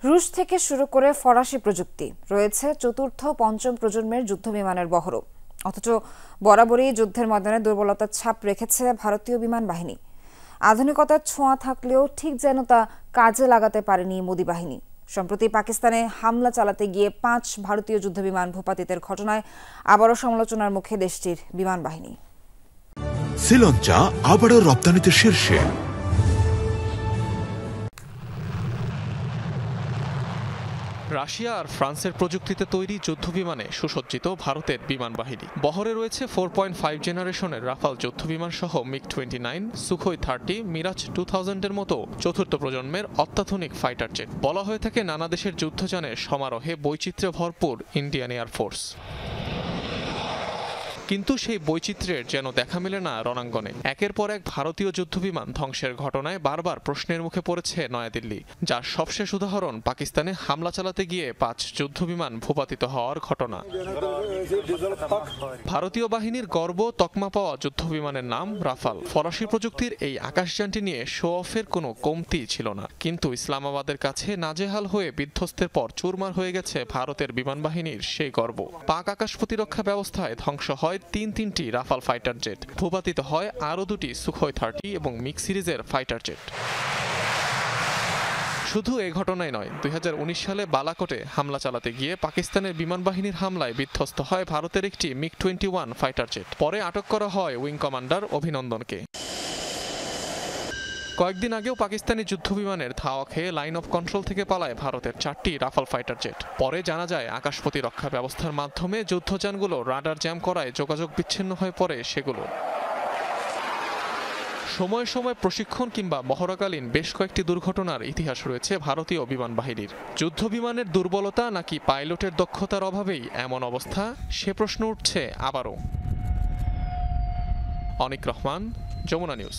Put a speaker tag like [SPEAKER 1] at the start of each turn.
[SPEAKER 1] রুশ থেকে শুরু করে ফরাসি প্রযুক্তি রয়েছে চতুর্থ পঞ্চম প্রজন্মের যুদ্ধবিমানের বহরও। অথচ বরাবরই যুদ্ধের ময়দানে দুর্বলতার ছাপ রেখেছে ভারতীয় বিমান বাহিনী। আধুনিকতার ছোঁয়া থাকলেও ঠিক যেন তা কাজে লাগাতে পারেনি মোদি বাহিনী। সম্প্রতি পাকিস্তানে হামলা চালাতে গিয়ে 5 ভারতীয় যুদ্ধবিমান ভূপাতিতের ঘটনায় আবারও সমালোচনার মুখে দেশটির বিমান বাহিনী।
[SPEAKER 2] শ্রীলঙ্কা আবারও রপ্তানিতে শীর্ষে।
[SPEAKER 3] রাশিয়া আর ফ্রান্সের প্রযুক্তিতে তৈরি যুদ্ধবিমানে সুসজ্জিত ভারতের বিমান বাহিনী। বহরে রয়েছে 4.5 জেনারেশনের রাফাল যুদ্ধবিমান সহ মিগ-29, সুখোই 30, মিরাজ 2000-এর মতো চতুর্থ প্রজন্মের অত্যাধুনিক ফাইটার জেট। বলা হয়ে থাকে নানা দেশের যুদ্ধযানের সমারোহে বৈচিত্র্যে ভরপুর ইন্ডিয়ান এয়ারফোর্স। কিন্তু সেই বৈচিত্র্যের যেন দেখা মেলে না রণাঙ্গনে। একের পর এক ভারতীয় যুদ্ধবিমান ধ্বংসের ঘটনায় বারবার প্রশ্নের মুখে পড়েছে নয়াদিল্লি, যার সবশেষ উদাহরণ পাকিস্তানে হামলা চালাতে গিয়ে 5 যুদ্ধবিমান ভূপাতিত হওয়ার ঘটনা। ভারতীয় বাহিনীর গর্ব তকমা পাওয়া যুদ্ধবিমানের নাম রাফাল। ফরাসি প্রযুক্তির এই আকাশযানটি নিয়ে শো অফের কোনো কমতি ছিল না, কিন্তু ইসলামাবাদের কাছে নাজেহাল হয়ে বিধ্বস্তের পর চুরমার হয়ে গেছে ভারতের বিমান বাহিনীর সেই গর্ব। পাক আকাশ প্রতিরক্ষা ব্যবস্থায় ধ্বংস হয় তিনটি রাফাল ফাইটার জেট, ভূপাতিত হয় আরও 2টি সুখোই 30 এবং মিগ সিরিজের ফাইটার জেট। শুধু এই ঘটনাই নয়, 2019 সালে বালাকোটে হামলা চালাতে গিয়ে পাকিস্তানের বিমান বাহিনীর হামলায় বিধ্বস্ত হয় ভারতের একটি মিগ-21 ফাইটার জেট। পরে আটক করা হয় উইং কমান্ডার অভিনন্দনকে। কয়েকদিন আগেও পাকিস্তানি যুদ্ধবিমানের ধাওয়া খেয়ে লাইন অফ কন্ট্রোল থেকে পালায় ভারতের 4টি রাফাল ফাইটার জেট। পরে জানা যায় আকাশ প্রতিরক্ষা ব্যবস্থার মাধ্যমে যুদ্ধযানগুলো রাডার জ্যাম করায় যোগাযোগ বিচ্ছিন্ন হয়ে পড়ে সেগুলো। সময়ে সময়ে প্রশিক্ষণ কিংবা মহড়াকালীন বেশ কয়েকটি দুর্ঘটনার ইতিহাস রয়েছে ভারতীয় বিমান বাহিনীর। যুদ্ধবিমানের দুর্বলতা নাকি পাইলটের দক্ষতার অভাবেই এমন অবস্থা, সে প্রশ্ন উঠছে আবারও। অনিক রহমান, যমুনা নিউজ।